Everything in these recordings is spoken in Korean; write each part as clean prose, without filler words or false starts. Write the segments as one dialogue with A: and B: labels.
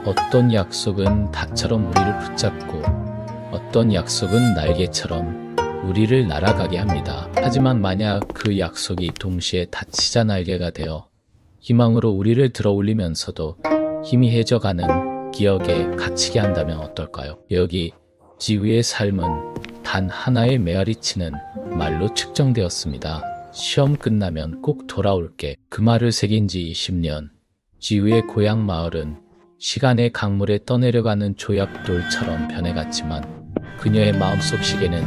A: 어떤 약속은 닭처럼 우리를 붙잡고 어떤 약속은 날개처럼 우리를 날아가게 합니다. 하지만 만약 그 약속이 동시에 닫히자 날개가 되어 희망으로 우리를 들어올리면서도 희미해져가는 기억에 갇히게 한다면 어떨까요? 여기 지우의 삶은 단 하나의 메아리치는 말로 측정되었습니다. 시험 끝나면 꼭 돌아올게. 그 말을 새긴 지 20년. 지우의 고향 마을은 시간의 강물에 떠내려가는 조약돌처럼 변해갔지만 그녀의 마음속 시계는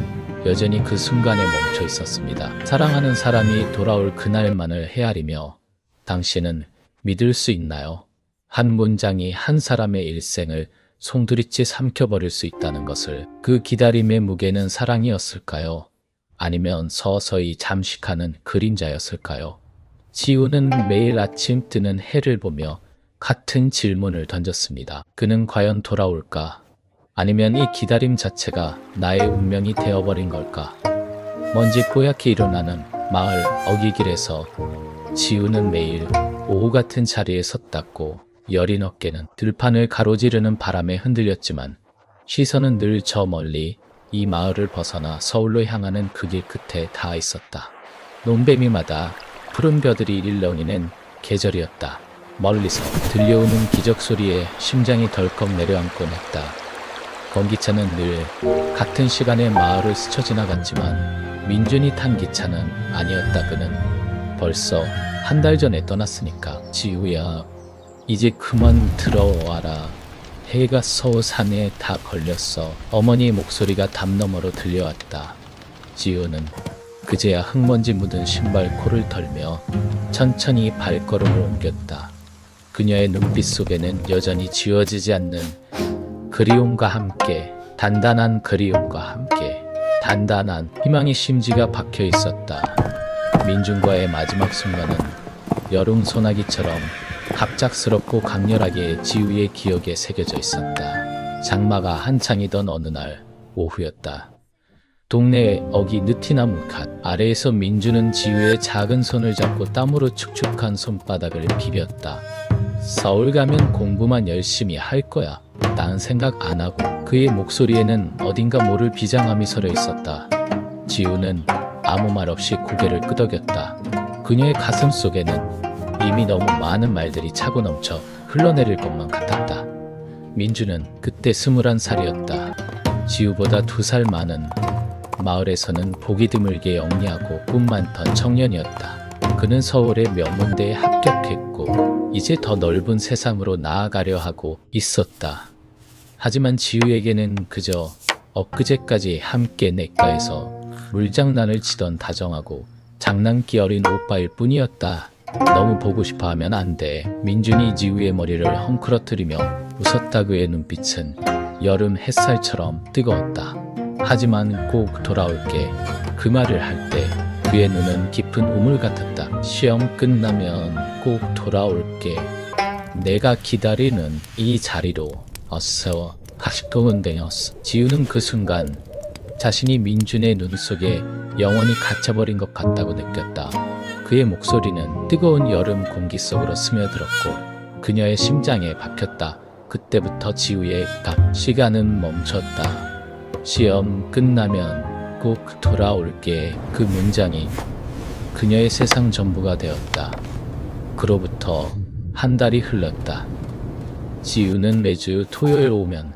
A: 여전히 그 순간에 멈춰 있었습니다. 사랑하는 사람이 돌아올 그날만을 헤아리며 당신은 믿을 수 있나요? 한 문장이 한 사람의 일생을 송두리째 삼켜버릴 수 있다는 것을. 그 기다림의 무게는 사랑이었을까요? 아니면 서서히 잠식하는 그림자였을까요? 지우는 매일 아침 뜨는 해를 보며 같은 질문을 던졌습니다. 그는 과연 돌아올까? 아니면 이 기다림 자체가 나의 운명이 되어버린 걸까? 먼지 뽀얗게 일어나는 마을 어귀길에서 지우는 매일 오후 같은 자리에 섰다고 여린 어깨는 들판을 가로지르는 바람에 흔들렸지만 시선은 늘 저 멀리 이 마을을 벗어나 서울로 향하는 그 길 끝에 닿아 있었다. 논배미마다 푸른 벼들이 일렁이는 계절이었다. 멀리서 들려오는 기적소리에 심장이 덜컥 내려앉곤 했다. 건기차는 늘 같은 시간에 마을을 스쳐 지나갔지만 민준이 탄 기차는 아니었다. 그는 벌써 한 달 전에 떠났으니까. 지우야, 이제 그만 들어와라. 해가 서산에 다 걸렸어. 어머니의 목소리가 담 너머로 들려왔다. 지우는 그제야 흙먼지 묻은 신발코를 털며 천천히 발걸음을 옮겼다. 그녀의 눈빛 속에는 여전히 지워지지 않는 그리움과 함께, 단단한 그리움과 함께 단단한 희망의 심지가 박혀 있었다. 민준과의 마지막 순간은 여름 소나기처럼 갑작스럽고 강렬하게 지우의 기억에 새겨져 있었다. 장마가 한창이던 어느 날 오후였다. 동네의 어귀 느티나무 갓 아래에서 민주는 지우의 작은 손을 잡고 땀으로 축축한 손바닥을 비볐다. 서울 가면 공부만 열심히 할 거야. 딴 생각 안 하고. 그의 목소리에는 어딘가 모를 비장함이 서려 있었다. 지우는 아무 말 없이 고개를 끄덕였다. 그녀의 가슴 속에는 이미 너무 많은 말들이 차고 넘쳐 흘러내릴 것만 같았다. 민주는 그때 21살이었다. 지우보다 2살 많은, 마을에서는 보기 드물게 영리하고 꿈 많던 청년이었다. 그는 서울의 명문대에 합격했고 이제 더 넓은 세상으로 나아가려 하고 있었다. 하지만 지우에게는 그저 엊그제까지 함께 냇가에서 물장난을 치던 다정하고 장난기 어린 오빠일 뿐이었다. 너무 보고 싶어 하면 안 돼. 민준이 지우의 머리를 헝클어뜨리며 웃었다. 그의 눈빛은 여름 햇살처럼 뜨거웠다. 하지만 꼭 돌아올게. 그 말을 할 때 그의 눈은 깊은 우물 같았다. 시험 끝나면 꼭 돌아올게. 내가 기다리는 이 자리로 어서 가시동은댕었어. 지우는 그 순간 자신이 민준의 눈 속에 영원히 갇혀버린 것 같다고 느꼈다. 그의 목소리는 뜨거운 여름 공기 속으로 스며들었고 그녀의 심장에 박혔다. 그때부터 지우의 시간은 멈췄다. 시험 끝나면 꼭 돌아올게. 그 문장이 그녀의 세상 전부가 되었다. 그로부터 한 달이 흘렀다. 지우는 매주 토요일 오면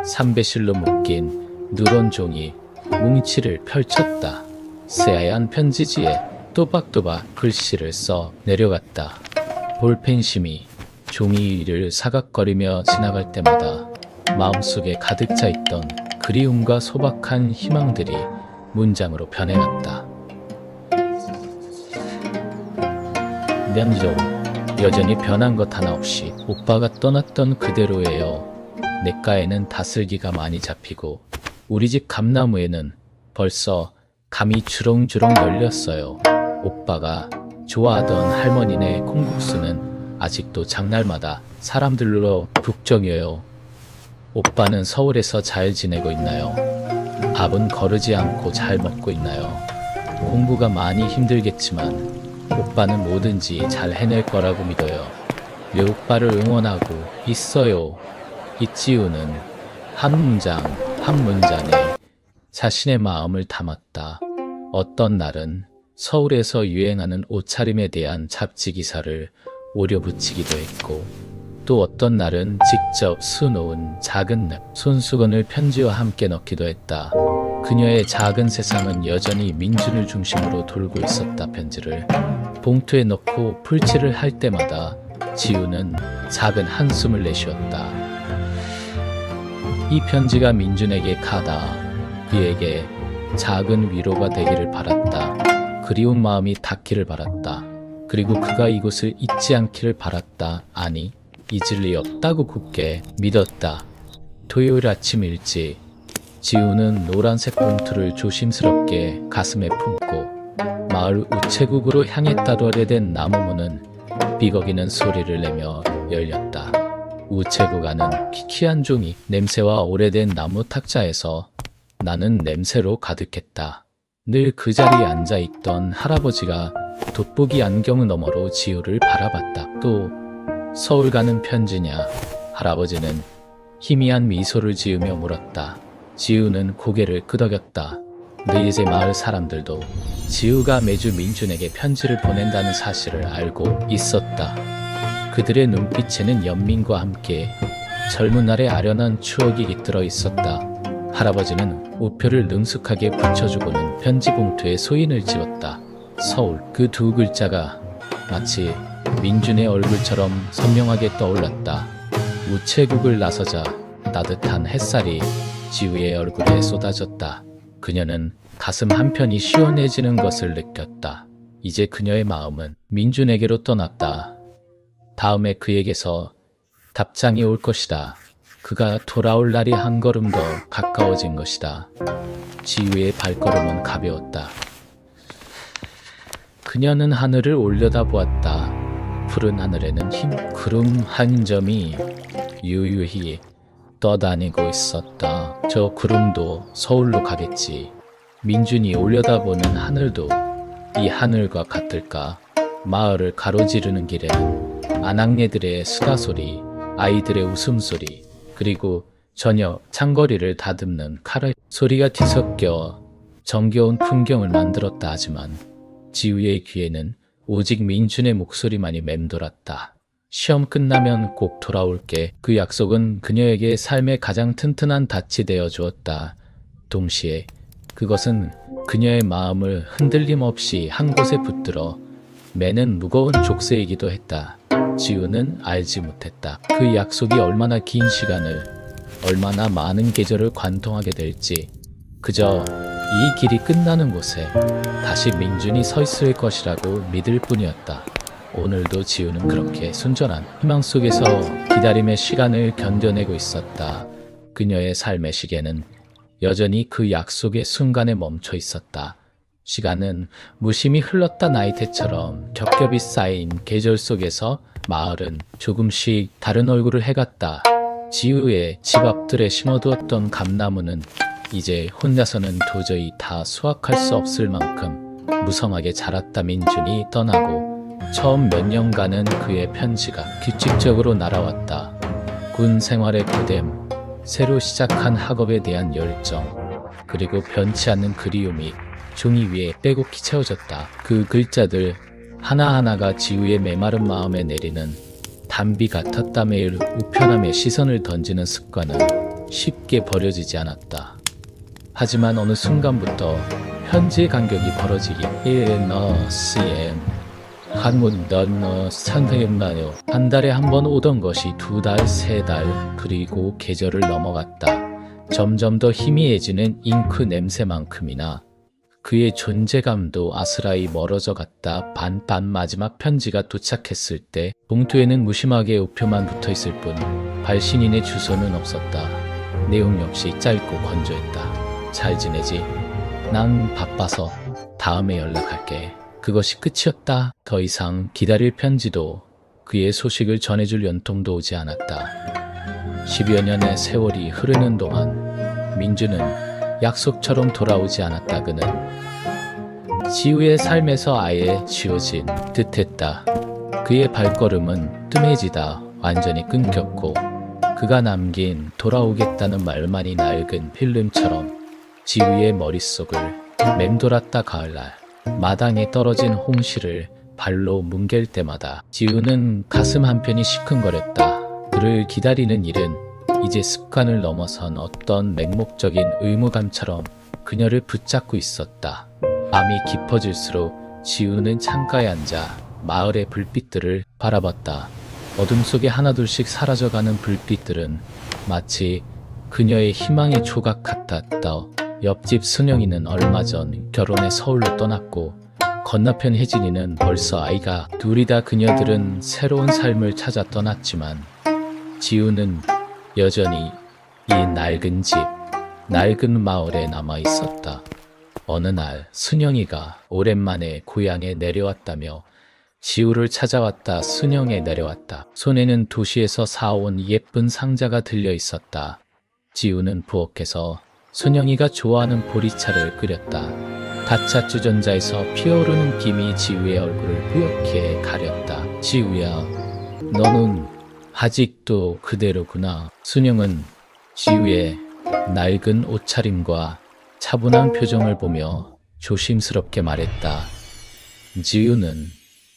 A: 삼배실로 묶인 누런 종이 뭉치를 펼쳤다. 새하얀 편지지에 또박또박 글씨를 써 내려갔다. 볼펜심이 종이 위를 사각거리며 지나갈 때마다 마음속에 가득 차 있던 그리움과 소박한 희망들이 문장으로 변해갔다. 명종, 여전히 변한 것 하나 없이 오빠가 떠났던 그대로예요. 냇가에는 다슬기가 많이 잡히고 우리 집 감나무에는 벌써 감이 주렁주렁 열렸어요. 오빠가 좋아하던 할머니네 콩국수는 아직도 장날마다 사람들로 북적여요. 오빠는 서울에서 잘 지내고 있나요? 밥은 거르지 않고 잘 먹고 있나요? 공부가 많이 힘들겠지만 오빠는 뭐든지 잘 해낼 거라고 믿어요. 내 오빠를 응원하고 있어요. 이지우는 한 문장 한 문장에 자신의 마음을 담았다. 어떤 날은 서울에서 유행하는 옷차림에 대한 잡지 기사를 오려붙이기도 했고, 또 어떤 날은 직접 수놓은 작은 랩, 손수건을 편지와 함께 넣기도 했다. 그녀의 작은 세상은 여전히 민준을 중심으로 돌고 있었다. 편지를 봉투에 넣고 풀칠을 할 때마다 지우는 작은 한숨을 내쉬었다. 이 편지가 민준에게 가다 그에게 작은 위로가 되기를 바랐다. 그리운 마음이 닿기를 바랐다. 그리고 그가 이곳을 잊지 않기를 바랐다. 아니, 잊을 리 없다고 굳게 믿었다. 토요일 아침 일찍 지우는 노란색 봉투를 조심스럽게 가슴에 품고 마을 우체국으로 향했다. 오래된 나무문은 비거기는 소리를 내며 열렸다. 우체국 안은 희귀한 종이 냄새와 오래된 나무 탁자에서 나는 냄새로 가득했다. 늘 그 자리에 앉아있던 할아버지가 돋보기 안경 너머로 지우를 바라봤다. 또 서울 가는 편지냐? 할아버지는 희미한 미소를 지으며 물었다. 지우는 고개를 끄덕였다. 이제 마을 사람들도 지우가 매주 민준에게 편지를 보낸다는 사실을 알고 있었다. 그들의 눈빛에는 연민과 함께 젊은 날의 아련한 추억이 깃들어 있었다. 할아버지는 우표를 능숙하게 붙여주고는 편지 봉투에 소인을 지웠다. 서울, 그 두 글자가 마치 민준의 얼굴처럼 선명하게 떠올랐다. 우체국을 나서자 따뜻한 햇살이 지우의 얼굴에 쏟아졌다. 그녀는 가슴 한편이 시원해지는 것을 느꼈다. 이제 그녀의 마음은 민준에게로 떠났다. 다음에 그에게서 답장이 올 것이다. 그가 돌아올 날이 한 걸음 더 가까워진 것이다. 지우의 발걸음은 가벼웠다. 그녀는 하늘을 올려다보았다. 푸른 하늘에는 흰 구름 한 점이 유유히 떠다니고 있었다. 저 구름도 서울로 가겠지. 민준이 올려다보는 하늘도 이 하늘과 같을까? 마을을 가로지르는 길에는 아낙네들의 수다소리, 아이들의 웃음소리, 그리고 저녁 장거리를 다듬는 칼의 소리가 뒤섞여 정겨운 풍경을 만들었다. 하지만 지우의 귀에는 오직 민준의 목소리만이 맴돌았다. 시험 끝나면 꼭 돌아올게. 그 약속은 그녀에게 삶의 가장 튼튼한 닻이 되어 주었다. 동시에 그것은 그녀의 마음을 흔들림 없이 한 곳에 붙들어 매는 무거운 족쇄이기도 했다. 지우는 알지 못했다. 그 약속이 얼마나 긴 시간을, 얼마나 많은 계절을 관통하게 될지. 그저 이 길이 끝나는 곳에 다시 민준이 서 있을 것이라고 믿을 뿐이었다. 오늘도 지우는 그렇게 순전한 희망 속에서 기다림의 시간을 견뎌내고 있었다. 그녀의 삶의 시계는 여전히 그 약속의 순간에 멈춰 있었다. 시간은 무심히 흘렀다. 나이테처럼 겹겹이 쌓인 계절 속에서 마을은 조금씩 다른 얼굴을 해갔다. 지우의 집 앞들에 심어두었던 감나무는 이제 혼자서는 도저히 다 수확할 수 없을 만큼 무성하게 자랐다. 민준이 떠나고 처음 몇 년간은 그의 편지가 규칙적으로 날아왔다. 군 생활의 고됨, 새로 시작한 학업에 대한 열정, 그리고 변치 않는 그리움이 종이 위에 빼곡히 채워졌다. 그 글자들 하나하나가 지우의 메마른 마음에 내리는 단비 같았다. 매일 우편함에 시선을 던지는 습관은 쉽게 버려지지 않았다. 하지만 어느 순간부터 편지의 간격이 벌어지기 한문 넌 선생님나요. 한 달에 한 번 오던 것이 두 달, 세 달, 그리고 계절을 넘어갔다. 점점 더 희미해지는 잉크 냄새만큼이나 그의 존재감도 아스라이 멀어져 갔다. 반반 마지막 편지가 도착했을 때 봉투에는 무심하게 우표만 붙어있을 뿐 발신인의 주소는 없었다. 내용 역시 짧고 건조했다. 잘 지내지? 난 바빠서 다음에 연락할게. 그것이 끝이었다. 더 이상 기다릴 편지도 그의 소식을 전해줄 연통도 오지 않았다. 10여 년의 세월이 흐르는 동안 민주는 약속처럼 돌아오지 않았다. 그는 지우의 삶에서 아예 지워진 듯했다. 그의 발걸음은 뜸해지다 완전히 끊겼고 그가 남긴 돌아오겠다는 말만이 낡은 필름처럼 지우의 머릿속을 맴돌았다. 가을날 마당에 떨어진 홍시를 발로 뭉갤 때마다 지우는 가슴 한편이 시큰거렸다. 그를 기다리는 일은 이제 습관을 넘어선 어떤 맹목적인 의무감처럼 그녀를 붙잡고 있었다. 밤이 깊어질수록 지우는 창가에 앉아 마을의 불빛들을 바라봤다. 어둠 속에 하나둘씩 사라져가는 불빛들은 마치 그녀의 희망의 조각 같았다. 옆집 순영이는 얼마 전 결혼해 서울로 떠났고 건너편 혜진이는 벌써 아이가 둘이다. 그녀들은 새로운 삶을 찾아 떠났지만 지우는 여전히 이 낡은 집, 낡은 마을에 남아 있었다. 어느 날 순영이가 오랜만에 고향에 내려왔다며 지우를 찾아왔다. 순영에 내려왔다. 손에는 도시에서 사온 예쁜 상자가 들려 있었다. 지우는 부엌에서 순영이가 좋아하는 보리차를 끓였다. 다차 주전자에서 피어오르는 김이 지우의 얼굴을 뿌옇게 가렸다. 지우야, 너는 아직도 그대로구나. 순영은 지우의 낡은 옷차림과 차분한 표정을 보며 조심스럽게 말했다. 지우는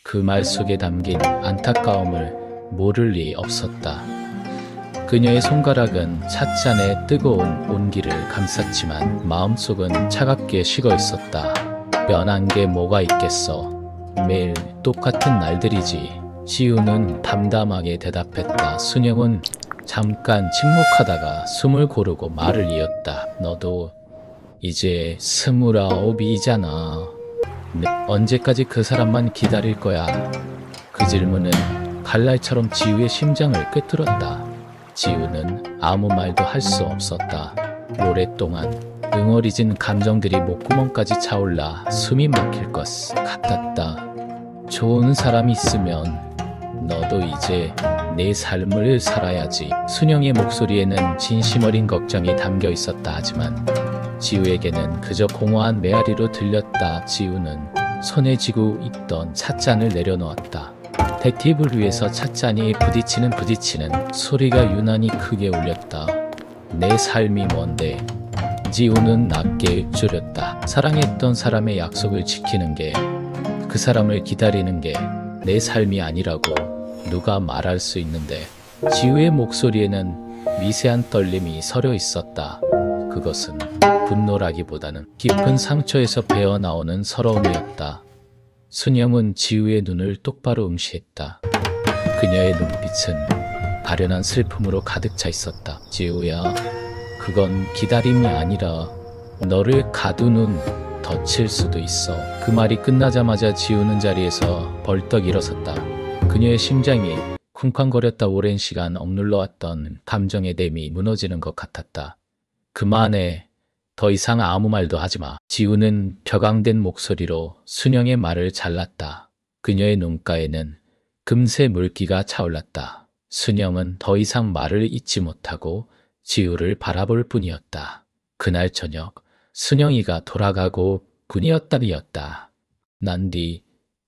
A: 그 말 속에 담긴 안타까움을 모를 리 없었다. 그녀의 손가락은 찻잔의 뜨거운 온기를 감쌌지만 마음속은 차갑게 식어 있었다. 변한 게 뭐가 있겠어. 매일 똑같은 날들이지. 지우는 담담하게 대답했다. 순영은 잠깐 침묵하다가 숨을 고르고 말을 이었다. 너도 이제 29이잖아. 언제까지 그 사람만 기다릴 거야? 그 질문은 갈날처럼 지우의 심장을 꿰뚫었다. 지우는 아무 말도 할 수 없었다. 오랫동안 응어리진 감정들이 목구멍까지 차올라 숨이 막힐 것 같았다. 좋은 사람이 있으면 너도 이제 내 삶을 살아야지. 순영의 목소리에는 진심 어린 걱정이 담겨 있었다. 하지만 지우에게는 그저 공허한 메아리로 들렸다. 지우는 손에 쥐고 있던 찻잔을 내려놓았다. 대팁을 위해서 찻잔이 부딪히는 소리가 유난히 크게 울렸다. 내 삶이 뭔데? 지우는 낮게 읊조렸다. 사랑했던 사람의 약속을 지키는 게, 그 사람을 기다리는 게 내 삶이 아니라고 누가 말할 수 있는데. 지우의 목소리에는 미세한 떨림이 서려 있었다. 그것은 분노라기보다는 깊은 상처에서 배어나오는 서러움이었다. 순영은 지우의 눈을 똑바로 응시했다. 그녀의 눈빛은 아련한 슬픔으로 가득 차 있었다. 지우야, 그건 기다림이 아니라 너를 가두는 덫일 수도 있어. 그 말이 끝나자마자 지우는 자리에서 벌떡 일어섰다. 그녀의 심장이 쿵쾅거렸다. 오랜 시간 억눌러왔던 감정의 댐이 무너지는 것 같았다. 그만해. 더 이상 아무 말도 하지 마. 지우는 벼강된 목소리로 순영의 말을 잘랐다. 그녀의 눈가에는 금세 물기가 차올랐다. 순영은 더 이상 말을 잇지 못하고 지우를 바라볼 뿐이었다. 그날 저녁 순영이가 돌아가고 군이었다. 난 뒤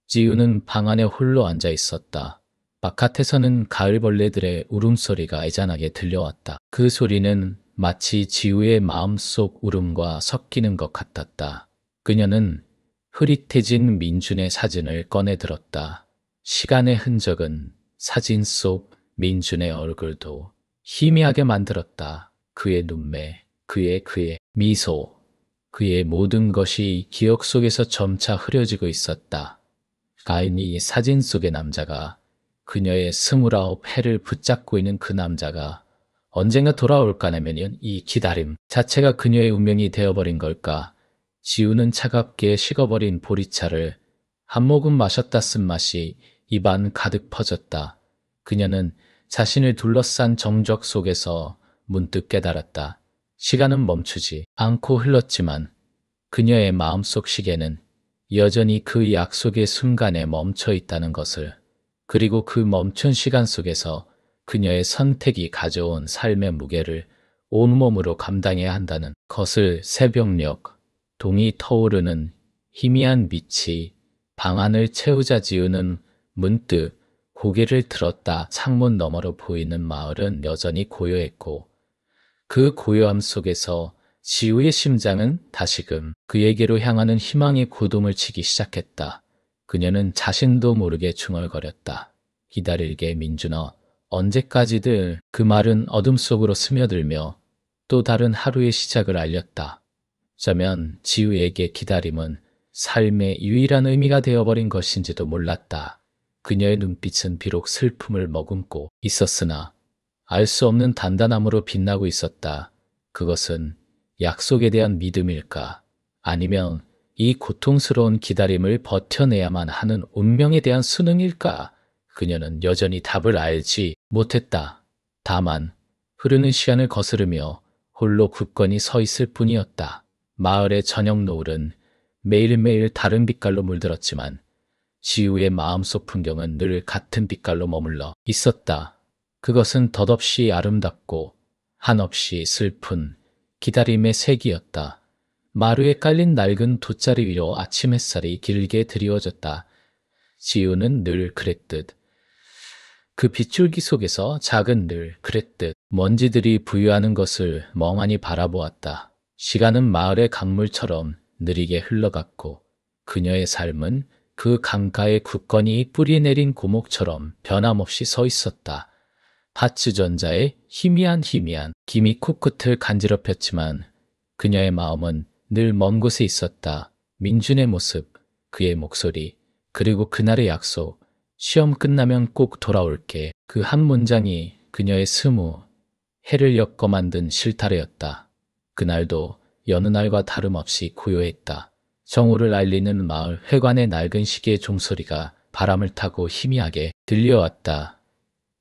A: 지우는 방 안에 홀로 앉아 있었다. 바깥에서는 가을벌레들의 울음소리가 애잔하게 들려왔다. 그 소리는 마치 지우의 마음속 울음과 섞이는 것 같았다. 그녀는 흐릿해진 민준의 사진을 꺼내 들었다. 시간의 흔적은 사진 속 민준의 얼굴도 희미하게 만들었다. 그의 눈매, 그의 미소, 그의 모든 것이 기억 속에서 점차 흐려지고 있었다. 가인이 사진 속의 남자가, 그녀의 29해를 붙잡고 있는 그 남자가 언젠가 돌아올까라면 이 기다림 자체가 그녀의 운명이 되어버린 걸까? 지우는 차갑게 식어버린 보리차를 한 모금 마셨다. 쓴맛이 입안 가득 퍼졌다. 그녀는 자신을 둘러싼 정적 속에서 문득 깨달았다. 시간은 멈추지 않고 흘렀지만 그녀의 마음속 시계는 여전히 그 약속의 순간에 멈춰 있다는 것을, 그리고 그 멈춘 시간 속에서 그녀의 선택이 가져온 삶의 무게를 온몸으로 감당해야 한다는 것을. 새벽녘 동이 터오르는 희미한 빛이 방 안을 채우자 지우는 문득 고개를 들었다. 창문 너머로 보이는 마을은 여전히 고요했고 그 고요함 속에서 지우의 심장은 다시금 그에게로 향하는 희망의 고동을 치기 시작했다. 그녀는 자신도 모르게 중얼거렸다. 기다릴게 민준아. 언제까지들. 그 말은 어둠 속으로 스며들며 또 다른 하루의 시작을 알렸다. 어쩌면 지우에게 기다림은 삶의 유일한 의미가 되어버린 것인지도 몰랐다. 그녀의 눈빛은 비록 슬픔을 머금고 있었으나 알 수 없는 단단함으로 빛나고 있었다. 그것은 약속에 대한 믿음일까? 아니면 이 고통스러운 기다림을 버텨내야만 하는 운명에 대한 수능일까? 그녀는 여전히 답을 알지 못했다. 다만 흐르는 시간을 거스르며 홀로 굳건히 서 있을 뿐이었다. 마을의 저녁 노을은 매일매일 다른 빛깔로 물들었지만 지우의 마음속 풍경은 늘 같은 빛깔로 머물러 있었다. 그것은 덧없이 아름답고 한없이 슬픈 기다림의 색이었다. 마루에 깔린 낡은 돗자리 위로 아침 햇살이 길게 드리워졌다. 지우는 늘 그랬듯 그 빗줄기 속에서 작은 늘 그랬듯 먼지들이 부유하는 것을 멍하니 바라보았다. 시간은 마을의 강물처럼 느리게 흘러갔고 그녀의 삶은 그 강가에 굳건히 뿌리 내린 고목처럼 변함없이 서 있었다. 하츠전자의 희미한 김이 코끝을 간지럽혔지만 그녀의 마음은 늘 먼 곳에 있었다. 민준의 모습, 그의 목소리, 그리고 그날의 약속. 시험 끝나면 꼭 돌아올게. 그 한 문장이 그녀의 스무 해를 엮어 만든 실타래였다. 그날도 여느 날과 다름없이 고요했다. 정오를 알리는 마을 회관의 낡은 시계의 종소리가 바람을 타고 희미하게 들려왔다.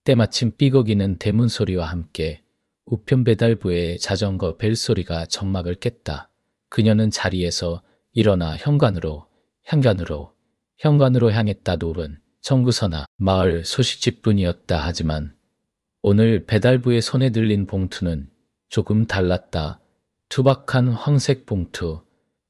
A: 때마침 삐걱이는 대문 소리와 함께 우편 배달부의 자전거 벨소리가 정막을 깼다. 그녀는 자리에서 일어나 현관으로 향했다. 노을은 청구서나 마을 소식집뿐이었다. 하지만 오늘 배달부의 손에 들린 봉투는 조금 달랐다. 투박한 황색 봉투.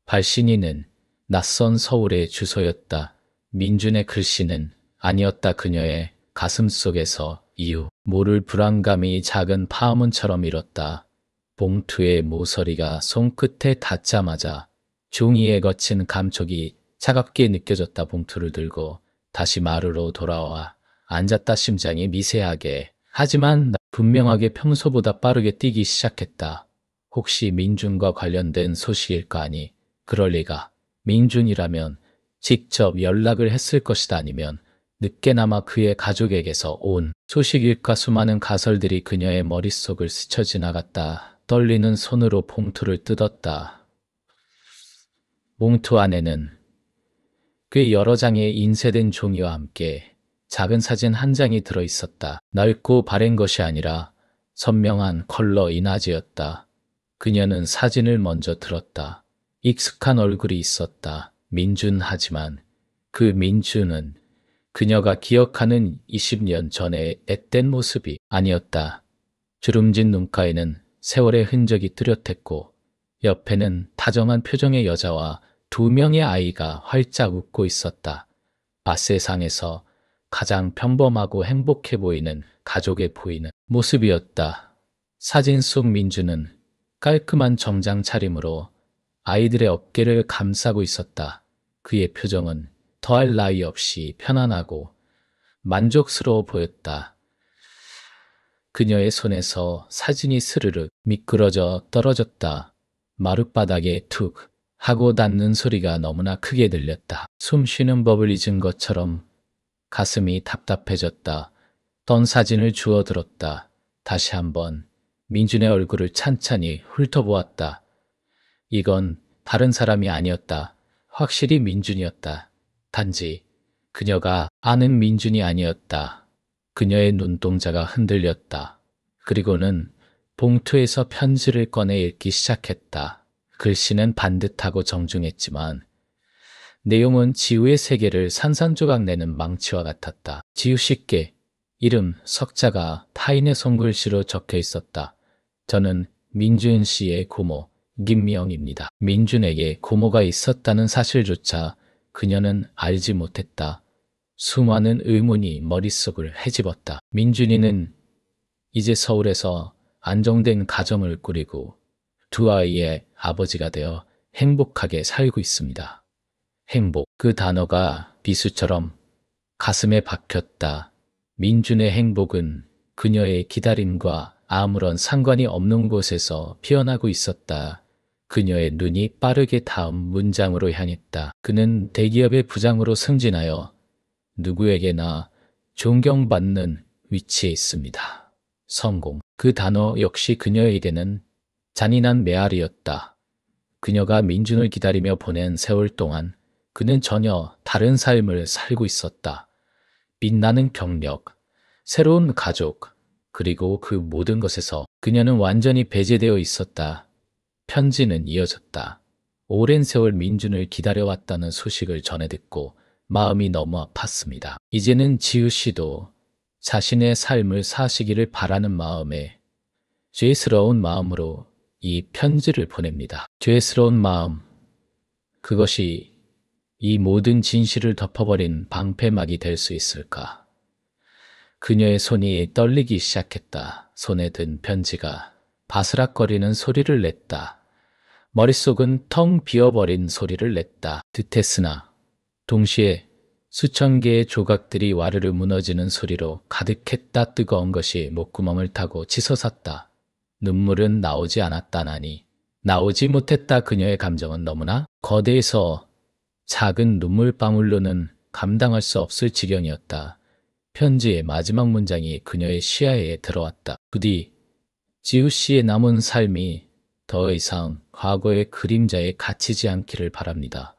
A: 발신인은 낯선 서울의 주소였다. 민준의 글씨는 아니었다. 그녀의 가슴 속에서 이유 모를 불안감이 작은 파문처럼 일었다. 봉투의 모서리가 손끝에 닿자마자 종이에 거친 감촉이 차갑게 느껴졌다. 봉투를 들고 다시 마루로 돌아와 앉았다. 심장이 미세하게 하지만 분명하게 평소보다 빠르게 뛰기 시작했다. 혹시 민준과 관련된 소식일까? 아니, 그럴 리가. 민준이라면 직접 연락을 했을 것이다. 아니면 늦게나마 그의 가족에게서 온 소식일까? 수많은 가설들이 그녀의 머릿속을 스쳐 지나갔다. 떨리는 손으로 봉투를 뜯었다. 봉투 안에는 꽤 여러 장의 인쇄된 종이와 함께 작은 사진 한 장이 들어있었다. 넓고 바랜 것이 아니라 선명한 컬러 인화지였다. 그녀는 사진을 먼저 들었다. 익숙한 얼굴이 있었다. 민준. 하지만 그 민준은 그녀가 기억하는 20년 전의 앳된 모습이 아니었다. 주름진 눈가에는 세월의 흔적이 뚜렷했고 옆에는 다정한 표정의 여자와 2명의 아이가 활짝 웃고 있었다. 밭세상에서 가장 평범하고 행복해 보이는 가족에 보이는 모습이었다. 사진 속 민주는 깔끔한 정장 차림으로 아이들의 어깨를 감싸고 있었다. 그의 표정은 더할 나위 없이 편안하고 만족스러워 보였다. 그녀의 손에서 사진이 스르륵 미끄러져 떨어졌다. 마룻바닥에 툭 하고 닿는 소리가 너무나 크게 들렸다. 숨 쉬는 법을 잊은 것처럼 가슴이 답답해졌다. 던 사진을 주워들었다. 다시 한번 민준의 얼굴을 찬찬히 훑어보았다. 이건 다른 사람이 아니었다. 확실히 민준이었다. 단지 그녀가 아는 민준이 아니었다. 그녀의 눈동자가 흔들렸다. 그리고는 봉투에서 편지를 꺼내 읽기 시작했다. 글씨는 반듯하고 정중했지만 내용은 지우의 세계를 산산조각 내는 망치와 같았다. 지우 씨께 이름, 석자가 타인의 손글씨로 적혀 있었다. 저는 민준 씨의 고모 김미영입니다. 민준에게 고모가 있었다는 사실조차 그녀는 알지 못했다. 수많은 의문이 머릿속을 헤집었다. 민준이는 이제 서울에서 안정된 가정을 꾸리고 두 아이의 아버지가 되어 행복하게 살고 있습니다. 행복, 그 단어가 비수처럼 가슴에 박혔다. 민준의 행복은 그녀의 기다림과 아무런 상관이 없는 곳에서 피어나고 있었다. 그녀의 눈이 빠르게 다음 문장으로 향했다. 그는 대기업의 부장으로 승진하여 누구에게나 존경받는 위치에 있습니다. 성공. 그 단어 역시 그녀에게는 잔인한 메아리였다. 그녀가 민준을 기다리며 보낸 세월 동안 그는 전혀 다른 삶을 살고 있었다. 빛나는 경력, 새로운 가족, 그리고 그 모든 것에서 그녀는 완전히 배제되어 있었다. 편지는 이어졌다. 오랜 세월 민준을 기다려왔다는 소식을 전해 듣고 마음이 너무 아팠습니다. 이제는 지우 씨도 자신의 삶을 사시기를 바라는 마음에 죄스러운 마음으로 이 편지를 보냅니다. 죄스러운 마음, 그것이 이 모든 진실을 덮어버린 방패막이 될 수 있을까? 그녀의 손이 떨리기 시작했다. 손에 든 편지가 바스락거리는 소리를 냈다. 머릿속은 텅 비어버린 소리를 냈다. 듯했으나 동시에 수천 개의 조각들이 와르르 무너지는 소리로 가득했다. 뜨거운 것이 목구멍을 타고 치솟았다. 눈물은 나오지 않았다나니 나오지 못했다. 그녀의 감정은 너무나 거대해서 작은 눈물방울로는 감당할 수 없을 지경이었다. 편지의 마지막 문장이 그녀의 시야에 들어왔다. 부디 지우 씨의 남은 삶이 더 이상 과거의 그림자에 갇히지 않기를 바랍니다.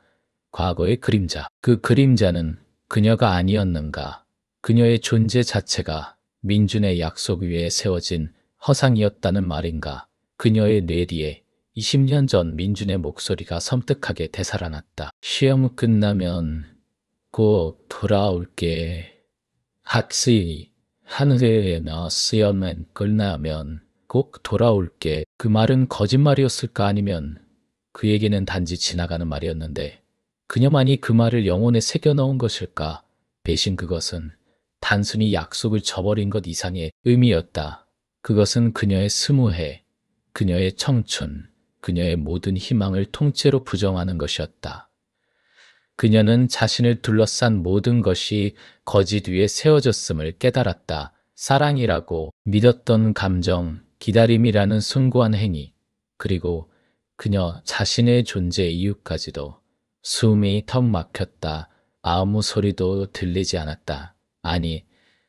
A: 과거의 그림자. 그 그림자는 그녀가 아니었는가? 그녀의 존재 자체가 민준의 약속 위에 세워진 허상이었다는 말인가? 그녀의 뇌 뒤에 20년 전 민준의 목소리가 섬뜩하게 되살아났다. 시험 끝나면 꼭 돌아올게. 학시 하늘에나 시험은 끝나면 꼭 돌아올게. 그 말은 거짓말이었을까 아니면 그에게는 단지 지나가는 말이었는데 그녀만이 그 말을 영혼에 새겨넣은 것일까? 대신 그것은 단순히 약속을 저버린 것 이상의 의미였다. 그것은 그녀의 20해, 그녀의 청춘, 그녀의 모든 희망을 통째로 부정하는 것이었다. 그녀는 자신을 둘러싼 모든 것이 거짓 위에 세워졌음을 깨달았다. 사랑이라고 믿었던 감정, 기다림이라는 숭고한 행위, 그리고 그녀 자신의 존재 이유까지도. 숨이 턱 막혔다. 아무 소리도 들리지 않았다. 아니,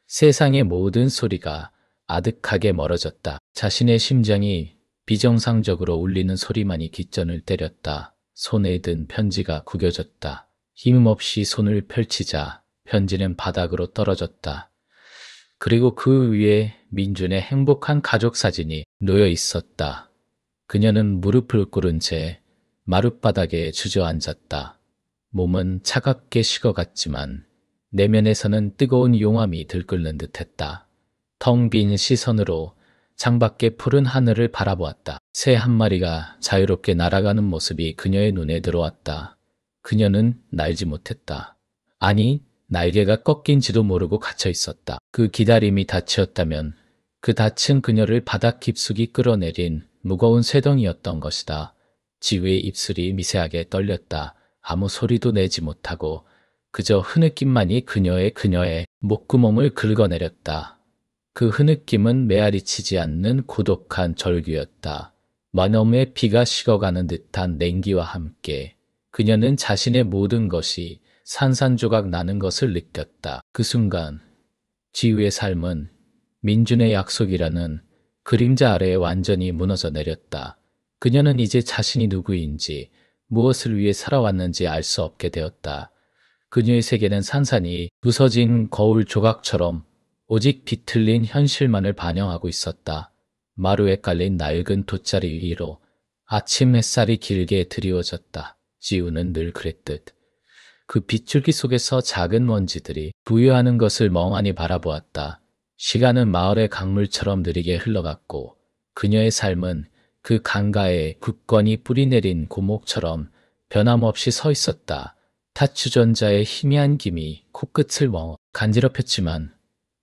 A: 세상의 모든 소리가 아득하게 멀어졌다. 자신의 심장이 비정상적으로 울리는 소리만이 깃전을 때렸다. 손에 든 편지가 구겨졌다. 힘없이 손을 펼치자 편지는 바닥으로 떨어졌다. 그리고 그 위에 민준의 행복한 가족 사진이 놓여 있었다. 그녀는 무릎을 꿇은 채 마룻바닥에 주저앉았다. 몸은 차갑게 식어갔지만 내면에서는 뜨거운 용암이 들끓는 듯했다. 텅 빈 시선으로 창밖의 푸른 하늘을 바라보았다. 새 한 마리가 자유롭게 날아가는 모습이 그녀의 눈에 들어왔다. 그녀는 날지 못했다. 아니, 날개가 꺾인지도 모르고 갇혀 있었다. 그 기다림이 닻이었다면 그 닻은 그녀를 바닥 깊숙이 끌어내린 무거운 쇠덩이였던 것이다. 지우의 입술이 미세하게 떨렸다. 아무 소리도 내지 못하고 그저 흐느낌만이 그녀의 목구멍을 긁어내렸다. 그 흐느낌은 메아리치지 않는 고독한 절규였다. 마음의 피가 식어가는 듯한 냉기와 함께 그녀는 자신의 모든 것이 산산조각 나는 것을 느꼈다. 그 순간 지우의 삶은 민준의 약속이라는 그림자 아래에 완전히 무너져 내렸다. 그녀는 이제 자신이 누구인지 무엇을 위해 살아왔는지 알 수 없게 되었다. 그녀의 세계는 산산이 부서진 거울 조각처럼 오직 비틀린 현실만을 반영하고 있었다. 마루에 깔린 낡은 돗자리 위로 아침 햇살이 길게 드리워졌다. 지우는 늘 그랬듯 그 빗줄기 속에서 작은 먼지들이 부유하는 것을 멍하니 바라보았다. 시간은 마을의 강물처럼 느리게 흘러갔고 그녀의 삶은 그 강가에 굳건히 뿌리내린 고목처럼 변함없이 서 있었다. 타추전자의 희미한 김이 코끝을 간지럽혔지만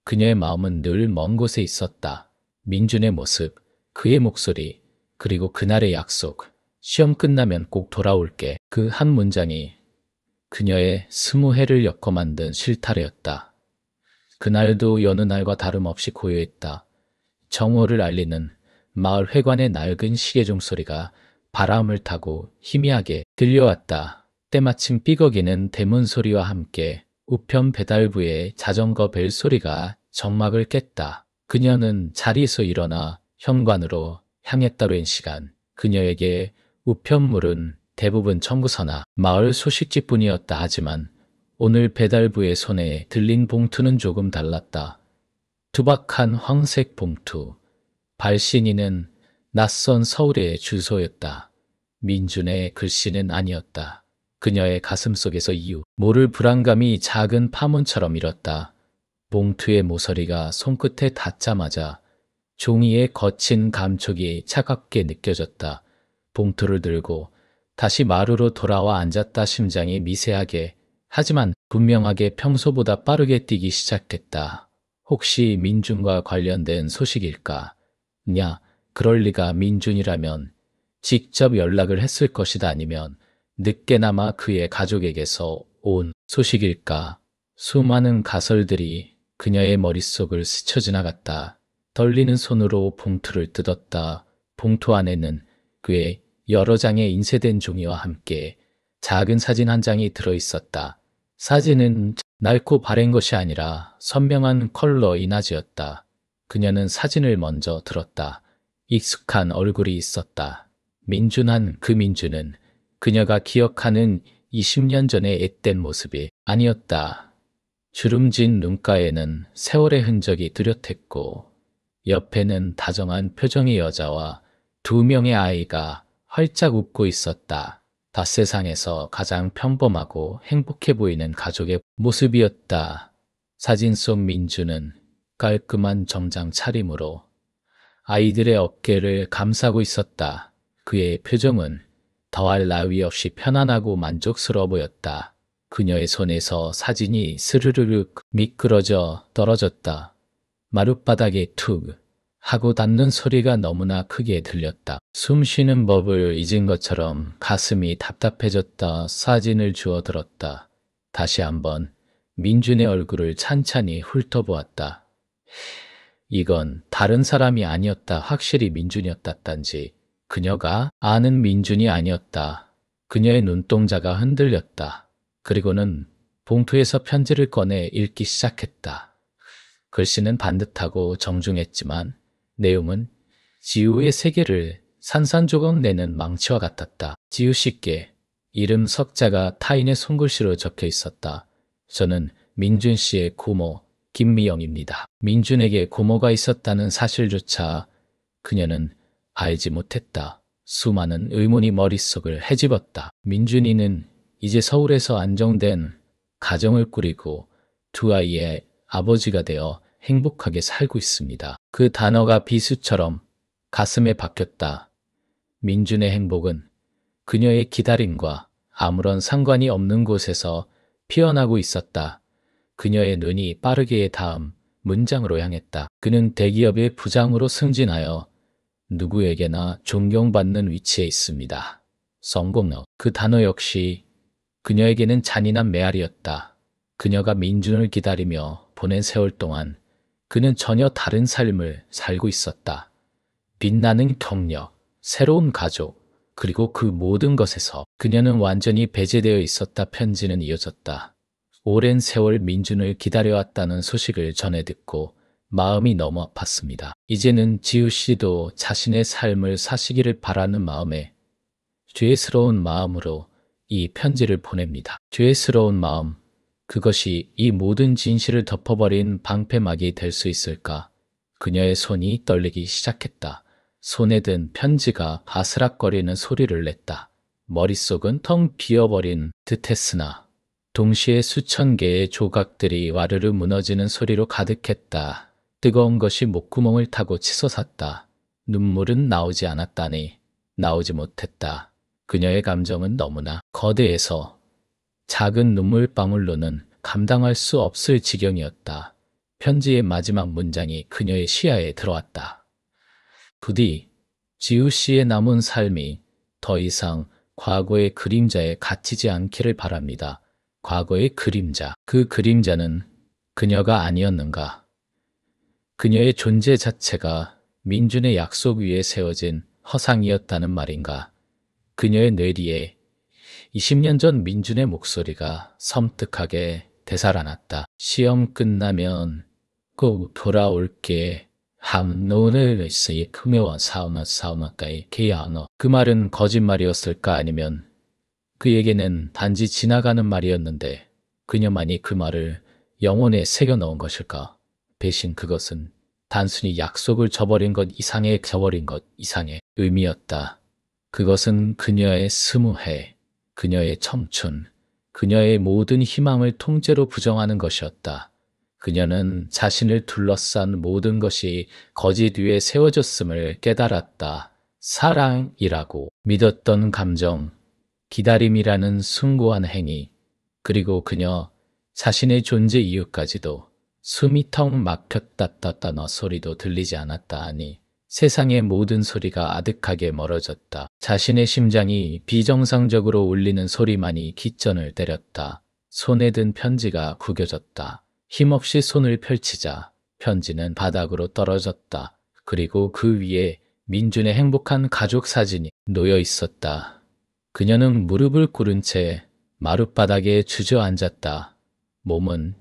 A: 그녀의 마음은 늘 먼 곳에 있었다. 민준의 모습, 그의 목소리, 그리고 그날의 약속. 시험 끝나면 꼭 돌아올게. 그 한 문장이 그녀의 20해를 엮어 만든 실타래였다. 그날도 여느 날과 다름없이 고요했다. 정오를 알리는 마을 회관의 낡은 시계종 소리가 바람을 타고 희미하게 들려왔다. 때마침 삐걱이는 대문 소리와 함께 우편 배달부의 자전거 벨 소리가 정막을 깼다. 그녀는 자리에서 일어나 현관으로 향했다는 시간. 그녀에게 우편물은 대부분 청구서나 마을 소식지뿐이었다. 하지만 오늘 배달부의 손에 들린 봉투는 조금 달랐다. 투박한 황색 봉투. 발신인은 낯선 서울의 주소였다. 민준의 글씨는 아니었다. 그녀의 가슴속에서 이유 모를 불안감이 작은 파문처럼 일었다. 봉투의 모서리가 손끝에 닿자마자 종이의 거친 감촉이 차갑게 느껴졌다. 봉투를 들고 다시 마루로 돌아와 앉았다. 심장이 미세하게 하지만 분명하게 평소보다 빠르게 뛰기 시작했다. 혹시 민준과 관련된 소식일까? 그럴 리가. 민준이라면 직접 연락을 했을 것이다. 아니면 늦게나마 그의 가족에게서 온 소식일까? 수많은 가설들이 그녀의 머릿속을 스쳐 지나갔다. 떨리는 손으로 봉투를 뜯었다. 봉투 안에는 그의 여러 장의 인쇄된 종이와 함께 작은 사진 한 장이 들어있었다. 사진은 낡고 바랜 것이 아니라 선명한 컬러 이나즈였다. 그녀는 사진을 먼저 들었다. 익숙한 얼굴이 있었다. 민준한 그 민준은 그녀가 기억하는 20년 전의 앳된 모습이 아니었다. 주름진 눈가에는 세월의 흔적이 뚜렷했고 옆에는 다정한 표정의 여자와 2명의 아이가 활짝 웃고 있었다. 닷세상에서 가장 평범하고 행복해 보이는 가족의 모습이었다. 사진 속 민준은 깔끔한 정장 차림으로 아이들의 어깨를 감싸고 있었다. 그의 표정은 더할 나위 없이 편안하고 만족스러워 보였다. 그녀의 손에서 사진이 스르르륵 미끄러져 떨어졌다. 마룻바닥에 툭 하고 닿는 소리가 너무나 크게 들렸다. 숨 쉬는 법을 잊은 것처럼 가슴이 답답해졌다. 사진을 주워 들었다. 다시 한번 민준의 얼굴을 찬찬히 훑어보았다. 이건 다른 사람이 아니었다. 확실히 민준이었다단지. 그녀가 아는 민준이 아니었다. 그녀의 눈동자가 흔들렸다. 그리고는 봉투에서 편지를 꺼내 읽기 시작했다. 글씨는 반듯하고 정중했지만 내용은 지우의 세계를 산산조각 내는 망치와 같았다. 지우 씨께 이름 석자가 타인의 손글씨로 적혀 있었다. 저는 민준 씨의 고모 김미영입니다. 민준에게 고모가 있었다는 사실조차 그녀는 알지 못했다. 수많은 의문이 머릿속을 헤집었다. 민준이는 이제 서울에서 안정된 가정을 꾸리고 2 아이의 아버지가 되어 행복하게 살고 있습니다. 그 단어가 비수처럼 가슴에 박혔다. 민준의 행복은 그녀의 기다림과 아무런 상관이 없는 곳에서 피어나고 있었다. 그녀의 눈이 빠르게 다음 문장으로 향했다. 그는 대기업의 부장으로 승진하여 누구에게나 존경받는 위치에 있습니다. 성공력. 그 단어 역시 그녀에게는 잔인한 메아리였다. 그녀가 민준을 기다리며 보낸 세월 동안 그는 전혀 다른 삶을 살고 있었다. 빛나는 경력, 새로운 가족, 그리고 그 모든 것에서 그녀는 완전히 배제되어 있었다. 편지는 이어졌다. 오랜 세월 민준을 기다려왔다는 소식을 전해 듣고 마음이 너무 아팠습니다. 이제는 지우 씨도 자신의 삶을 사시기를 바라는 마음에 죄스러운 마음으로 이 편지를 보냅니다. 죄스러운 마음, 그것이 이 모든 진실을 덮어버린 방패막이 될 수 있을까? 그녀의 손이 떨리기 시작했다. 손에 든 편지가 바스락거리는 소리를 냈다. 머릿속은 텅 비어버린 듯했으나 동시에 수천 개의 조각들이 와르르 무너지는 소리로 가득했다. 뜨거운 것이 목구멍을 타고 치솟았다. 눈물은 나오지 않았다니 나오지 못했다. 그녀의 감정은 너무나 거대해서 작은 눈물방울로는 감당할 수 없을 지경이었다. 편지의 마지막 문장이 그녀의 시야에 들어왔다. 부디 지우 씨의 남은 삶이 더 이상 과거의 그림자에 갇히지 않기를 바랍니다. 과거의 그림자. 그 그림자는 그녀가 아니었는가? 그녀의 존재 자체가 민준의 약속 위에 세워진 허상이었다는 말인가? 그녀의 뇌리에 20년 전 민준의 목소리가 섬뜩하게 되살아났다. 시험 끝나면 꼭 돌아올게. 오늘 있으니 금요와 사우나까지 개야너. 그 말은 거짓말이었을까 아니면 그에게는 단지 지나가는 말이었는데 그녀만이 그 말을 영혼에 새겨 넣은 것일까? 대신 그것은 단순히 약속을 저버린 것 이상의 의미였다. 그것은 그녀의 20해, 그녀의 청춘, 그녀의 모든 희망을 통째로 부정하는 것이었다. 그녀는 자신을 둘러싼 모든 것이 거짓 위에 세워졌음을 깨달았다. 사랑이라고 믿었던 감정, 기다림이라는 숭고한 행위, 그리고 그녀 자신의 존재 이유까지도 숨이 턱 막혔다 소리도 들리지 않았다 하니 세상의 모든 소리가 아득하게 멀어졌다. 자신의 심장이 비정상적으로 울리는 소리만이 깃전을 때렸다. 손에 든 편지가 구겨졌다. 힘없이 손을 펼치자 편지는 바닥으로 떨어졌다. 그리고 그 위에 민준의 행복한 가족 사진이 놓여 있었다. 그녀는 무릎을 꿇은 채 마룻바닥에 주저앉았다. 몸은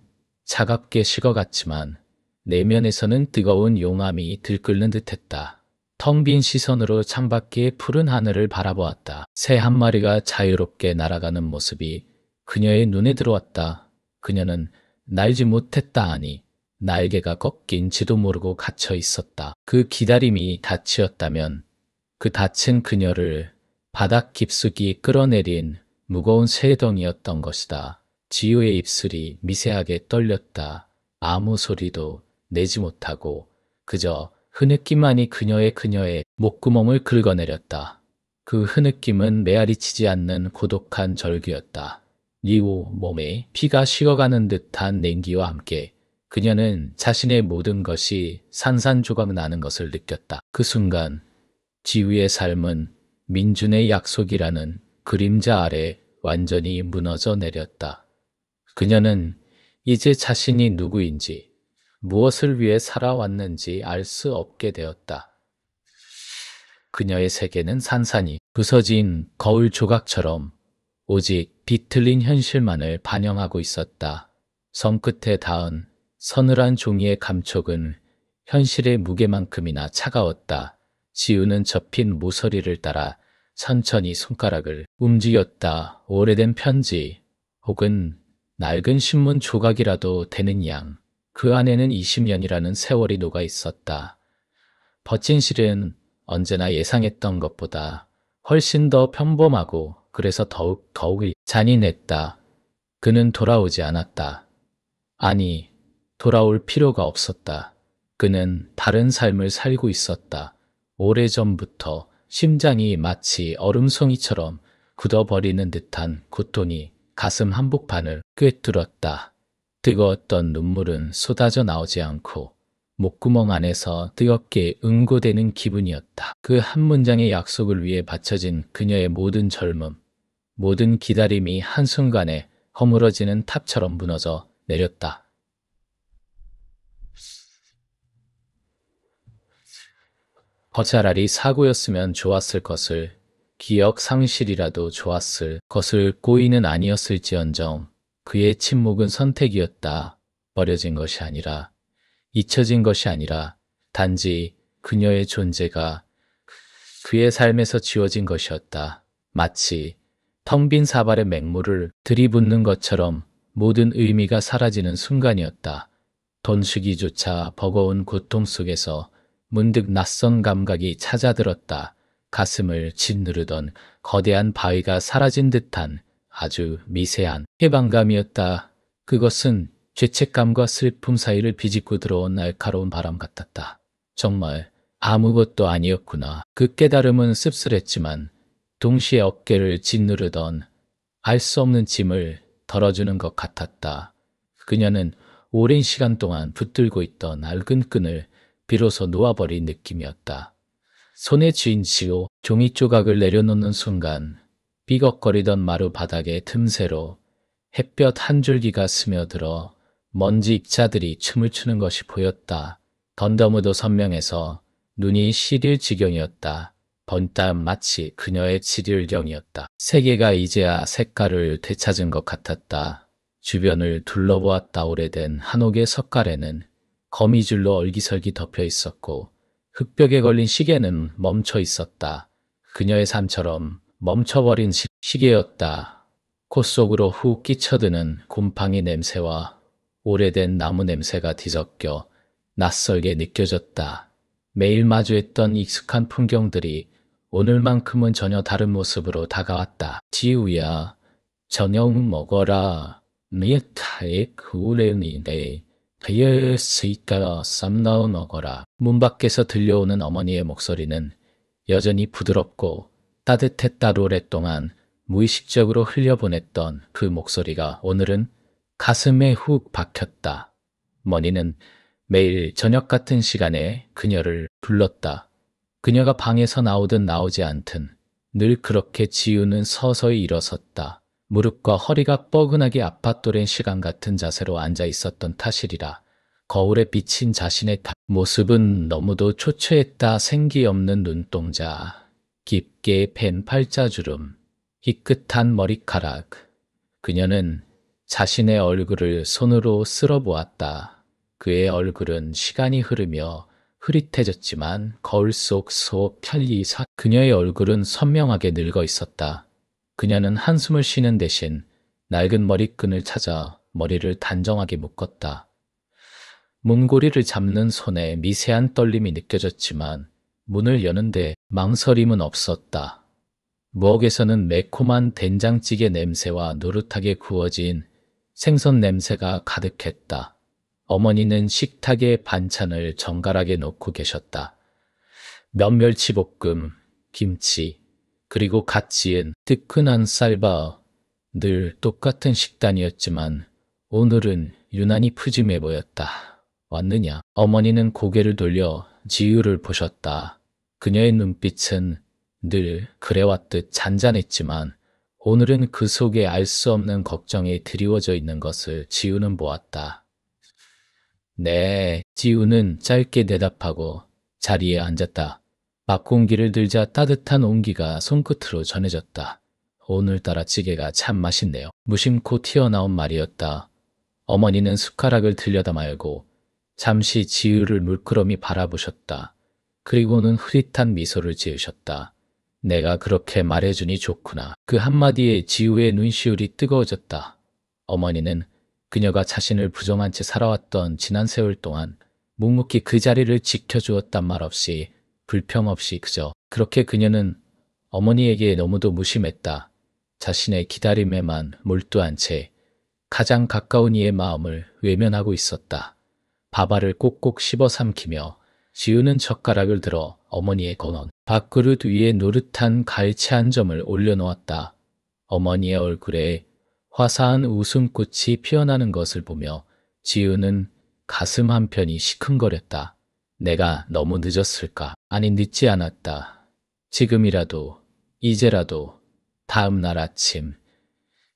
A: 차갑게 식어갔지만 내면에서는 뜨거운 용암이 들끓는 듯했다. 텅 빈 시선으로 창밖의 푸른 하늘을 바라보았다. 새 한 마리가 자유롭게 날아가는 모습이 그녀의 눈에 들어왔다. 그녀는 날지 못했다 하니 날개가 꺾인지도 모르고 갇혀 있었다. 그 기다림이 닻이었다면 그 닻은 그녀를 바닥 깊숙이 끌어내린 무거운 새덩이였던 것이다. 지우의 입술이 미세하게 떨렸다. 아무 소리도 내지 못하고 그저 흐느낌만이 그녀의 목구멍을 긁어내렸다. 그 흐느낌은 메아리치지 않는 고독한 절규였다. 리오 몸에 피가 식어가는 듯한 냉기와 함께 그녀는 자신의 모든 것이 산산조각 나는 것을 느꼈다. 그 순간 지우의 삶은 민준의 약속이라는 그림자 아래 완전히 무너져 내렸다. 그녀는 이제 자신이 누구인지 무엇을 위해 살아왔는지 알 수 없게 되었다. 그녀의 세계는 산산이 부서진 거울 조각처럼 오직 비틀린 현실만을 반영하고 있었다. 손끝에 닿은 서늘한 종이의 감촉은 현실의 무게만큼이나 차가웠다. 지우는 접힌 모서리를 따라 천천히 손가락을 움직였다. 오래된 편지 혹은 낡은 신문 조각이라도 되는 양. 그 안에는 20년이라는 세월이 녹아 있었다. 버친 실은 언제나 예상했던 것보다 훨씬 더 평범하고 그래서 더욱 잔인했다. 그는 돌아오지 않았다. 아니, 돌아올 필요가 없었다. 그는 다른 삶을 살고 있었다. 오래전부터 심장이 마치 얼음송이처럼 굳어버리는 듯한 고통이 가슴 한복판을 꿰뚫었다. 뜨거웠던 눈물은 쏟아져 나오지 않고 목구멍 안에서 뜨겁게 응고되는 기분이었다. 그 한 문장의 약속을 위해 바쳐진 그녀의 모든 젊음, 모든 기다림이 한순간에 허물어지는 탑처럼 무너져 내렸다. 차라리 사고였으면 좋았을 것을, 기억 상실이라도 좋았을 것을 고의는 아니었을지언정 그의 침묵은 선택이었다. 버려진 것이 아니라, 잊혀진 것이 아니라 단지 그녀의 존재가 그의 삶에서 지워진 것이었다. 마치 텅 빈 사발에 맹물을 들이붓는 것처럼 모든 의미가 사라지는 순간이었다. 돈쉬기조차 버거운 고통 속에서 문득 낯선 감각이 찾아들었다. 가슴을 짓누르던 거대한 바위가 사라진 듯한 아주 미세한 해방감이었다. 그것은 죄책감과 슬픔 사이를 비집고 들어온 날카로운 바람 같았다. 정말 아무것도 아니었구나. 그 깨달음은 씁쓸했지만 동시에 어깨를 짓누르던 알 수 없는 짐을 덜어주는 것 같았다. 그녀는 오랜 시간 동안 붙들고 있던 낡은 끈을 비로소 놓아버린 느낌이었다. 손에 쥔 지우 종이 조각을 내려놓는 순간 삐걱거리던 마루 바닥의 틈새로 햇볕 한 줄기가 스며들어 먼지 입자들이 춤을 추는 것이 보였다. 던더무도 선명해서 눈이 시릴 지경이었다. 번땀 마치 그녀의 지릴경이었다. 세계가 이제야 색깔을 되찾은 것 같았다. 주변을 둘러보았다. 오래된 한옥의 석갈에는 거미줄로 얼기설기 덮여 있었고 흙벽에 걸린 시계는 멈춰 있었다. 그녀의 삶처럼 멈춰버린 시계였다. 코 속으로 훅 끼쳐드는 곰팡이 냄새와 오래된 나무 냄새가 뒤섞여 낯설게 느껴졌다. 매일 마주했던 익숙한 풍경들이 오늘만큼은 전혀 다른 모습으로 다가왔다. 지우야, 저녁 먹어라. 니타의 그우레니네. 다이어스이까 쌈나우 먹어라. 문 밖에서 들려오는 어머니의 목소리는 여전히 부드럽고 따뜻했다. 오랫동안 무의식적으로 흘려보냈던 그 목소리가 오늘은 가슴에 훅 박혔다. 머니는 매일 저녁 같은 시간에 그녀를 불렀다. 그녀가 방에서 나오든 나오지 않든 늘 그렇게 지우는 서서히 일어섰다. 무릎과 허리가 뻐근하게 아팠더랜 시간 같은 자세로 앉아 있었던 탓이리라. 거울에 비친 자신의 모습은 너무도 초췌했다. 생기 없는 눈동자, 깊게 팬 팔자주름, 희끗한 머리카락. 그녀는 자신의 얼굴을 손으로 쓸어보았다. 그의 얼굴은 시간이 흐르며 흐릿해졌지만 거울 속 편리사 그녀의 얼굴은 선명하게 늙어 있었다. 그녀는 한숨을 쉬는 대신 낡은 머리끈을 찾아 머리를 단정하게 묶었다. 문고리를 잡는 손에 미세한 떨림이 느껴졌지만 문을 여는데 망설임은 없었다. 부엌에서는 매콤한 된장찌개 냄새와 노릇하게 구워진 생선 냄새가 가득했다. 어머니는 식탁에 반찬을 정갈하게 놓고 계셨다. 면멸치볶음, 김치, 그리고 갓 지은 뜨끈한 쌀밥. 늘 똑같은 식단이었지만 오늘은 유난히 푸짐해 보였다. 왔느냐? 어머니는 고개를 돌려 지우를 보셨다. 그녀의 눈빛은 늘 그래왔듯 잔잔했지만 오늘은 그 속에 알 수 없는 걱정이 드리워져 있는 것을 지우는 보았다. 네, 지우는 짧게 대답하고 자리에 앉았다. 밥공기를 들자 따뜻한 온기가 손끝으로 전해졌다. 오늘따라 찌개가 참 맛있네요. 무심코 튀어나온 말이었다. 어머니는 숟가락을 들여다 말고 잠시 지우를 물끄러미 바라보셨다. 그리고는 흐릿한 미소를 지으셨다. 내가 그렇게 말해주니 좋구나. 그 한마디에 지우의 눈시울이 뜨거워졌다. 어머니는 그녀가 자신을 부정한 채 살아왔던 지난 세월 동안 묵묵히 그 자리를 지켜주었단 말 없이 불평 없이 그저 그렇게 그녀는 어머니에게 너무도 무심했다. 자신의 기다림에만 몰두한 채 가장 가까운 이의 마음을 외면하고 있었다. 밥알을 꼭꼭 씹어 삼키며 지우는 젓가락을 들어 어머니의 건원 밥그릇 위에 노릇한 갈치 한 점을 올려놓았다. 어머니의 얼굴에 화사한 웃음꽃이 피어나는 것을 보며 지우는 가슴 한편이 시큰거렸다. 내가 너무 늦었을까? 아니, 늦지 않았다. 지금이라도, 이제라도, 다음 날 아침.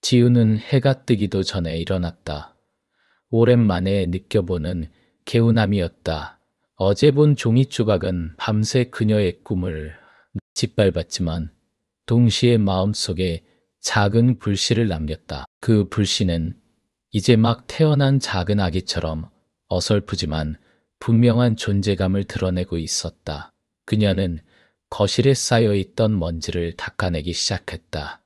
A: 지우는 해가 뜨기도 전에 일어났다. 오랜만에 느껴보는 개운함이었다. 어제 본 종이 조각은 밤새 그녀의 꿈을 짓밟았지만 동시에 마음속에 작은 불씨를 남겼다. 그 불씨는 이제 막 태어난 작은 아기처럼 어설프지만 분명한 존재감을 드러내고 있었다. 그녀는 거실에 쌓여있던 먼지를 닦아내기 시작했다.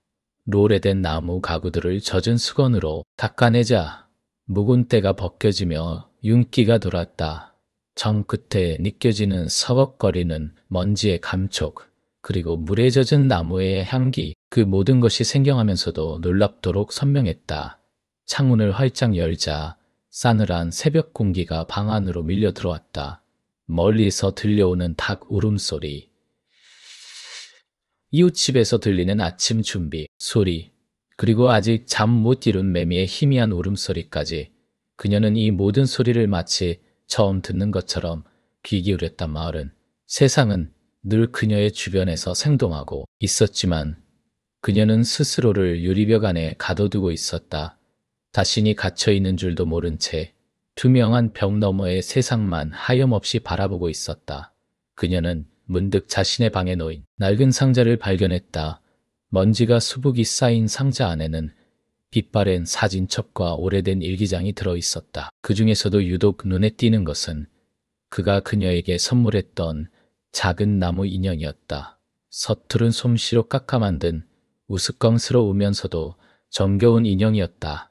A: 오래된 나무 가구들을 젖은 수건으로 닦아내자 묵은 때가 벗겨지며 윤기가 돌았다. 정 끝에 느껴지는 서걱거리는 먼지의 감촉, 그리고 물에 젖은 나무의 향기, 그 모든 것이 생경하면서도 놀랍도록 선명했다. 창문을 활짝 열자 싸늘한 새벽 공기가 방 안으로 밀려 들어왔다. 멀리서 들려오는 닭 울음소리, 이웃집에서 들리는 아침 준비 소리, 그리고 아직 잠 못 이룬 매미의 희미한 울음소리까지. 그녀는 이 모든 소리를 마치 처음 듣는 것처럼 귀 기울였단 말은 세상은 늘 그녀의 주변에서 생동하고 있었지만 그녀는 스스로를 유리벽 안에 가둬두고 있었다. 자신이 갇혀있는 줄도 모른 채 투명한 벽 너머의 세상만 하염없이 바라보고 있었다. 그녀는 문득 자신의 방에 놓인 낡은 상자를 발견했다. 먼지가 수북이 쌓인 상자 안에는 빛바랜 사진첩과 오래된 일기장이 들어있었다. 그 중에서도 유독 눈에 띄는 것은 그가 그녀에게 선물했던 작은 나무 인형이었다. 서투른 솜씨로 깎아 만든 우스꽝스러우면서도 정겨운 인형이었다.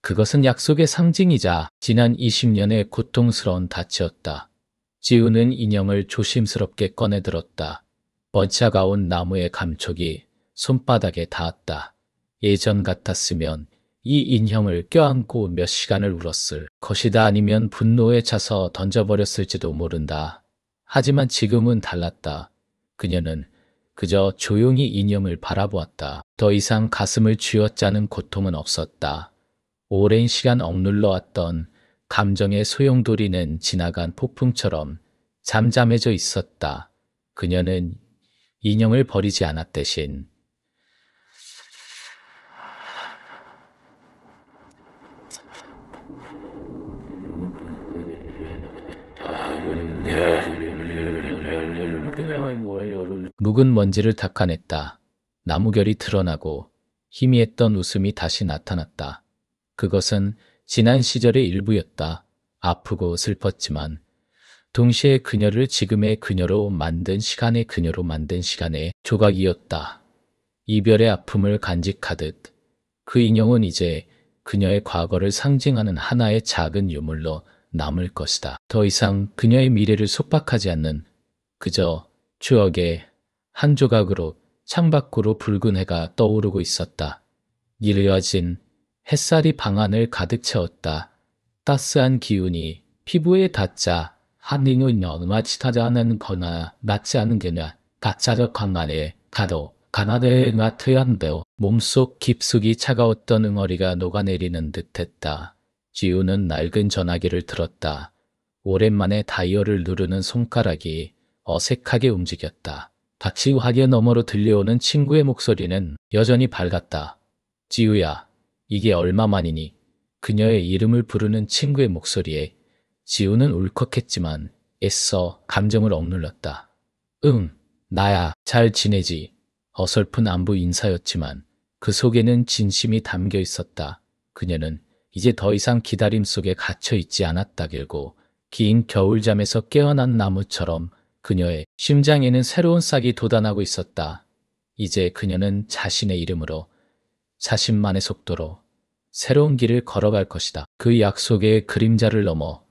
A: 그것은 약속의 상징이자 지난 20년의 고통스러운 닻이었다. 지우는 인형을 조심스럽게 꺼내들었다. 번차가온 나무의 감촉이 손바닥에 닿았다. 예전 같았으면 이 인형을 껴안고 몇 시간을 울었을 것이다. 아니면 분노에 차서 던져버렸을지도 모른다. 하지만 지금은 달랐다. 그녀는 그저 조용히 인형을 바라보았다. 더 이상 가슴을 쥐어짜는 고통은 없었다. 오랜 시간 억눌러왔던 감정의 소용돌이는 지나간 폭풍처럼 잠잠해져 있었다. 그녀는 인형을 버리지 않았 대신 묵은 먼지를 닦아냈다. 나무결이 드러나고 희미했던 웃음이 다시 나타났다. 그것은 지난 시절의 일부였다. 아프고 슬펐지만 동시에 그녀를 지금의 그녀로 만든 시간의 그녀로 만든 시간의 조각이었다. 이별의 아픔을 간직하듯 그 인형은 이제 그녀의 과거를 상징하는 하나의 작은 유물로 남을 것이다. 더 이상 그녀의 미래를 속박하지 않는 그저 추억의 한 조각으로 창밖으로 붉은 해가 떠오르고 있었다. 이르어진 햇살이 방 안을 가득 채웠다. 따스한 기운이 피부에 닿자 한잉은 마치타자는 거나 낫지 않은 게냐 가짜적 강간에 가도 가나다의 마트한데요. 몸속 깊숙이 차가웠던 응어리가 녹아내리는 듯했다. 지우는 낡은 전화기를 들었다. 오랜만에 다이얼을 누르는 손가락이 어색하게 움직였다. 닥치 화계 너머로 들려오는 친구의 목소리는 여전히 밝았다. 지우야, 이게 얼마만이니? 그녀의 이름을 부르는 친구의 목소리에 지우는 울컥했지만 애써 감정을 억눌렀다. 응, 나야. 잘 지내지. 어설픈 안부 인사였지만 그 속에는 진심이 담겨 있었다. 그녀는 이제 더 이상 기다림 속에 갇혀 있지 않았다길고 긴 겨울잠에서 깨어난 나무처럼 그녀의 심장에는 새로운 싹이 돋아나고 있었다. 이제 그녀는 자신의 이름으로 자신만의 속도로 새로운 길을 걸어갈 것이다. 그 약속의 그림자를 넘어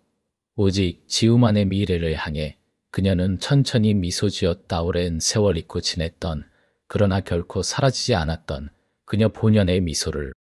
A: 오직 지우만의 미래를 향해 그녀는 천천히 미소 지었다. 오랜 세월 잊고 지냈던 그러나 결코 사라지지 않았던 그녀 본연의 미소를